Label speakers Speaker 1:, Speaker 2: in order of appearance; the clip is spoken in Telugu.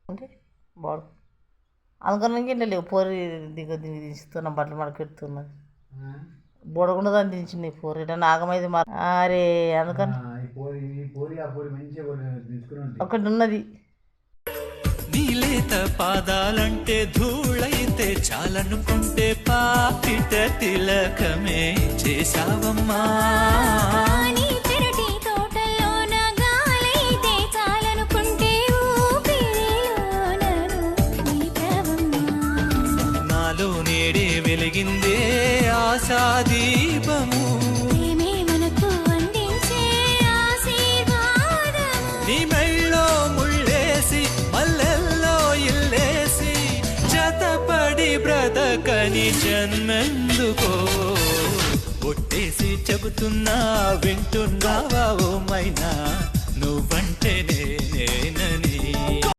Speaker 1: అంటే బాడు అందుకని ఇంట్లో లేవు పోరి దించుతున్నా బట్టలు మడకెడుతున్నది బోడకుండా దాన్ని దించింది పోరి నాగమైంది అరే అందుకని ఒకటి ఉన్నది.
Speaker 2: నీలేత పాదాలంటే ధూళైతే చాలనుకుంటే పాపిట తిలకమే చేసావమ్మా. నాలో నేడే వెలిగిందే ఆశాదీపము నీ మెళ్ళో ముళ్ళేసి మల్లెల్లో ఇల్లేసి జతపడి బ్రతకని జన్మెందుకో ఒట్టేసి చెబుతున్నా వింటున్నావా ఓ మైనా నువ్వంటే నేనని.